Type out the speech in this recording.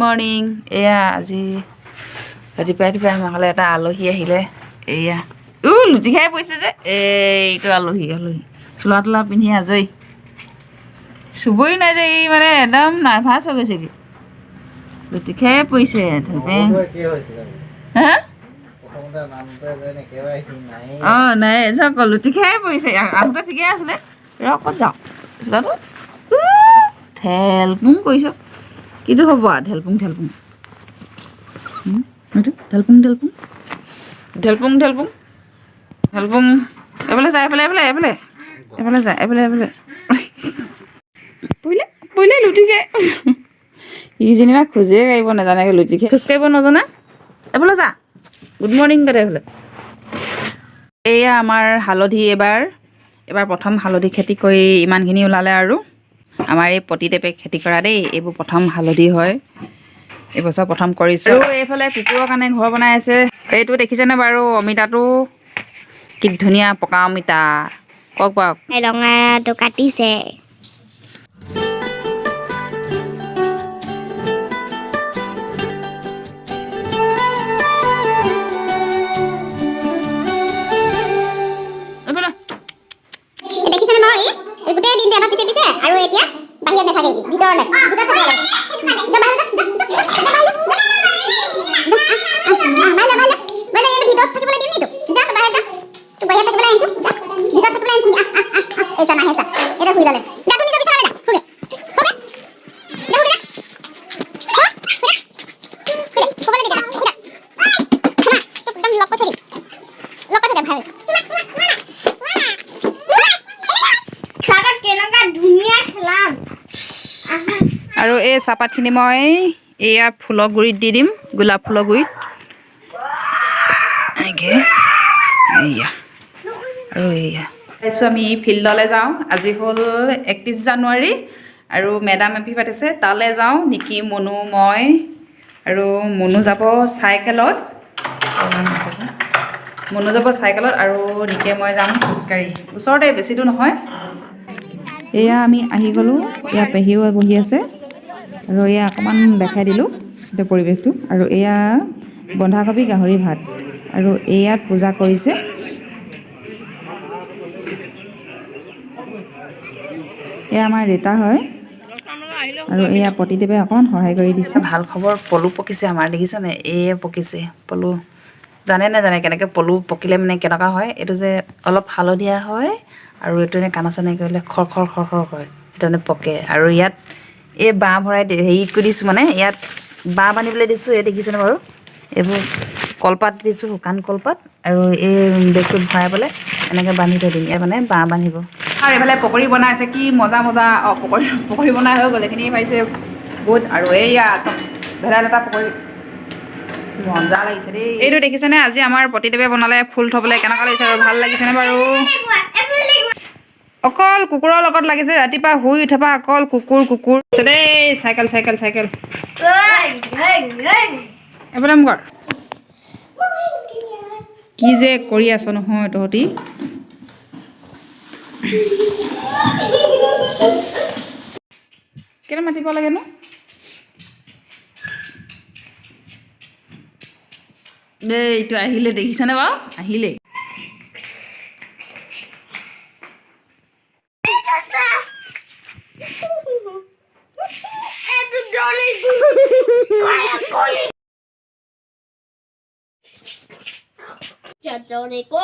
morning এয়া আজি ৰাতিপুৱাই আমাৰ ঘৰলৈ এটা আলহী আহিলে এয়া লুটি খাই পৰিছে যে এইটো আলহী চোলা তোলা পিন্ধি আজৰি চুবই নাই যে এই মানে একদম নাৰ্ভাছ হৈ গৈছে কি লুটি খাই পৰিছে হা অঁ নাই চাওক লুটি খাই পৰিছে আহোঁতে ঠিকে আছিলে ৰ ক'ত যাওঁ চোলাটো ঠেলপুং কৰিছ কিটো হ'ব আৰু ঢেলপুং এইফালে যা এইফালে যা পৰিলে লুটিকে ই যেনিবা খোজে কাঢ়িব নাজানে লুটিকে খোজ কাঢ়িব নাজানে এইফালে যা গুড মৰ্ণিং কৰে এইফালে এয়া আমাৰ হালধি এইবাৰ প্ৰথম হালধি খেতি কৰি ইমানখিনি ওলালে আৰু আমাৰ এই পতিদেৱে খেতি কৰা দেই এইবোৰ প্ৰথম হালধি হয় এইবছৰ প্ৰথম কৰিছোঁ আৰু এইফালে কুকুৰৰ কাৰণে ঘৰ বনাই আছে এইটো দেখিছেনে বাৰু অমিতাটো কি ধুনীয়া পকা অমিতা কওক ৰঙাটো কাটিছে গোটেই দিন আমাৰ পিছে পিছে আৰু এতিয়া বাহিৰত নাথাকে ভিতৰলৈ আৰু এই চাহপাতখিনি মই এয়া ফুলৰ গুৰিত দি দিম গোলাপ ফুলৰ গুৰিত এনেকৈ এয়া আৰু এয়া তাৰপিছত আমি ফিল্ডলৈ যাওঁ আজি হ'ল 31 জানুৱাৰী আৰু মেডাম এফি পাতিছে তালৈ যাওঁ নিকি মনু মই আৰু মনু যাব চাইকেলত আৰু নিকে মই যাম খোজকাঢ়ি ওচৰতে বেছি দূৰ নহয় এয়া আমি আহি গ'লোঁ এয়া পেহীও বহি আছে আৰু এয়া অকণমান দেখাই দিলোঁ এতিয়া পৰিৱেশটো আৰু এয়া বন্ধাকবি গাহৰি ভাত আৰু এয়াত পূজা কৰিছে এয়া আমাৰ দেউতা হয় আৰু এয়া পতিদেৱে অকণমান সহায় কৰি দিছে ভাল খবৰ পলু পকিছে আমাৰ দেখিছেনে এয়ে পকিছে পলু জানে কেনেকৈ পলু পকিলে মানে কেনেকুৱা হয় এইটো যে অলপ হালধীয়া হয় আৰু এইটো এনে কাণা চানে কৰিলে খৰ হয় সেইটো মানে পকে আৰু ইয়াত এই বাঁহ ভৰাই হেৰিত কৰি দিছোঁ মানে ইয়াত বাঁহ বান্ধিবলৈ দিছোঁ এই দেখিছেনে বাৰু এইবোৰ কলপাত দিছোঁ শুকান কলপাত আৰু এই বেগটোত ভৰাই পেলাই এনেকৈ বান্ধি থৈ দিম ইয়াত মানে বাঁহ বান্ধিব আৰু এইফালে পকৰি বনাইছে কি মজা পকৰি বনাই হৈ গ'ল এইখিনি পাইছে বহুত আৰু এইয়া ভেদাইলতা পকৰি মজা লাগিছে দেই এইটো দেখিছেনে আজি আমাৰ পতিদেৱে বনালে ফুল থ'বলৈ কেনেকুৱা লাগিছে আৰু ভাল লাগিছেনে বাৰু অকল কুকুৰৰ লগত লাগিছে ৰাতিপুৱা শুই উঠাৰ পৰা অকল কুকুৰ দেই চাইকেল এইফালে মোৰ কি যে কৰি আছ নহয় তহঁতি কেলে মাতিব লাগেনো দেই এইটো আহিলে দেখিছেনে বাৰু আহিলে Chặt rồi này cô